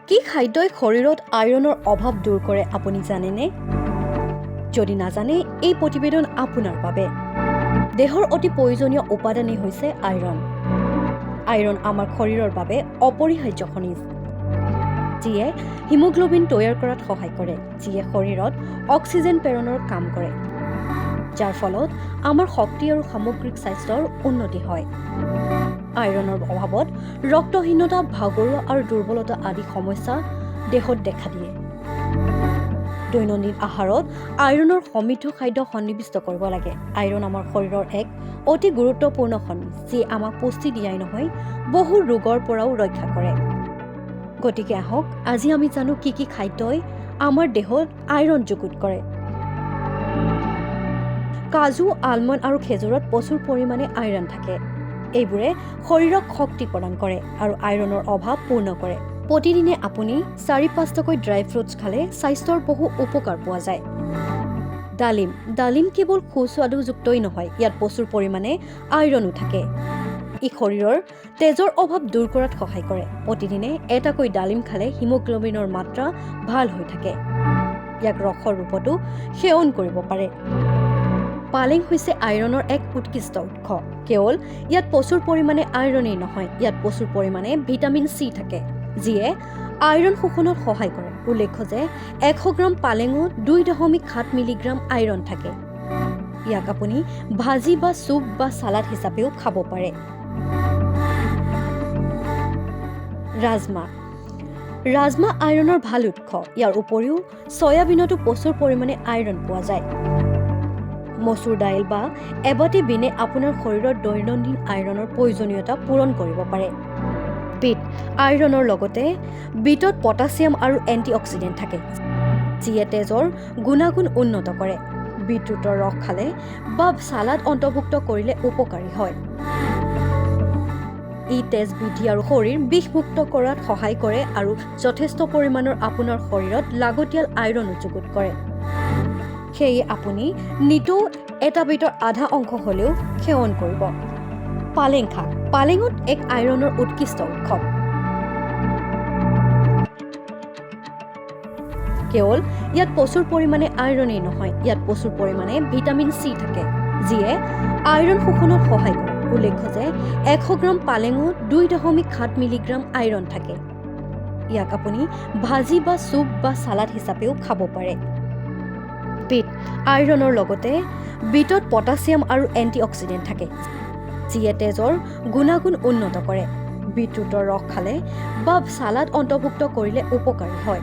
কি খাদ্যই শৰীৰত আইৰণৰ অভাৱ দূৰ কৰে আপুনি জানেনে? যদি নাজানে, এই প্ৰতিবেদন আপোনাৰ বাবে। দেহৰ অতি প্ৰয়োজনীয় উপাদানেই হৈছে আইৰণ। আইৰণ আমাৰ শৰীৰৰ বাবে অপৰিহাৰ্য খনিজ, যিয়ে হিমোগ্লোবিন তৈয়াৰ কৰাত সহায় কৰে, যিয়ে শৰীৰত অক্সিজেন প্ৰেৰণৰ কাম কৰে, যাৰ ফলত আমাৰ শক্তি আৰু সামগ্ৰিক স্বাস্থ্যৰ উন্নতি হয়। আইৰণৰ অভাৱত ৰক্তহীনতা, ভাগৰুৱা আৰু দুৰ্বলতা আদি সমস্যা দেহত দেখা দিয়ে। দৈনন্দিন আহাৰত আইৰণৰ সমৃদ্ধ খাদ্য সন্নিৱিষ্ট কৰিব লাগে। আইৰণ আমাৰ শৰীৰৰ এক অতি গুৰুত্বপূৰ্ণ খনিজ, যিয়ে আমাক পুষ্টি দিয়াই নহয়, বহু ৰোগৰ পৰাও ৰক্ষা কৰে। গতিকে আহক আজি আমি জানো কি কি খাদ্যই আমাৰ দেহত আইৰণ যুগুত কৰে। কাজু, আলমণ্ড আৰু খেজুৰত প্ৰচুৰ পৰিমাণে আইৰণ থাকে। এইবোৰে শৰীৰক শক্তি প্ৰদান কৰে আৰু আইৰণৰ অভাৱ পূৰ্ণ কৰে। প্ৰতিদিনে আপুনি ৪-৫টাকৈ ড্ৰাই ফ্ৰুটছ খালে স্বাস্থ্যৰ বহু উপকাৰ পোৱা যায়। ডালিম কেৱল সুস্বাদুযুক্তই নহয়, ইয়াত প্ৰচুৰ পৰিমাণে আইৰণো থাকে। ই শৰীৰৰ তেজৰ অভাৱ দূৰ কৰাত সহায় কৰে। প্ৰতিদিনে এটাকৈ ডালিম খালে হিমোগ্লোবিনৰ মাত্ৰা ভাল হৈ থাকে। ইয়াক ৰসৰ ৰূপতো সেৱন কৰিব পাৰে। পালেং হৈছে আইৰণৰ এক উৎকৃষ্ট উৎস। কেৱল ইয়াত প্ৰচুৰ পৰিমাণে আইৰণেই নহয়, ইয়াত প্ৰচুৰ পৰিমাণে ভিটামিন চি থাকে, যিয়ে আইৰণ শোষণত সহায় কৰে। উল্লেখ্য যে ১০০ গ্ৰাম পালেঙত ২.৭ মিলিগ্ৰাম আইৰণ থাকে। ইয়াক আপুনি ভাজি বা চুপ বা চালাড হিচাপেও খাব পাৰে। ৰাজমা আইৰণৰ ভাল উৎস। ইয়াৰ উপৰিও চয়াবিনতো প্ৰচুৰ পৰিমাণে আইৰণ পোৱা যায়। মচুৰ দাইল বা এবাটি বিনে আপোনাৰ শৰীৰৰ দৈনন্দিন আইৰণৰ প্ৰয়োজনীয়তা পূৰণ কৰিব পাৰে। বিট আইৰণৰ লগতে বিটত পটাছিয়াম আৰু এণ্টিঅক্সিডেণ্ট থাকে, যিয়ে তেজৰ গুণাগুণ উন্নত কৰে। বিটৰুটৰ ৰস খালে বা চালাড অন্তৰ্ভুক্ত কৰিলে উপকাৰী হয়। ই তেজ বৃদ্ধি আৰু শৰীৰ বিষমুক্ত কৰাত সহায় কৰে আৰু যথেষ্ট পৰিমাণৰ আপোনাৰ শৰীৰত লাগতিয়াল আইৰণ যুগুত কৰে। সেয়ে আপুনি নিতৌ এটা বিটৰ আধা অংশ হ'লেও সেৱন কৰিব। পালেং শাক পালেঙত এক আইৰণৰ উৎকৃষ্ট উৎস। কেৱল ইয়াত প্ৰচুৰ পৰিমাণে আইৰণেই নহয়, ইয়াত প্ৰচুৰ পৰিমাণে ভিটামিন চি থাকে, যিয়ে আইৰণ শোষণত সহায় কৰে। উল্লেখ্য যে ১০০ গ্ৰাম পালেঙত ২.৭ মিলিগ্ৰাম আইৰণ থাকে। ইয়াক আপুনি ভাজি বা চুপ বা চালাড হিচাপেও খাব পাৰে। বিট আইৰণৰ লগতে বিটত পটাছিয়াম আৰু এণ্টিঅক্সিডেণ্ট থাকে, যিয়ে তেজৰ গুণাগুণ উন্নত কৰে। বিটৰুটৰ ৰস খালে বা চালাড অন্তৰ্ভুক্ত কৰিলে উপকাৰী হয়।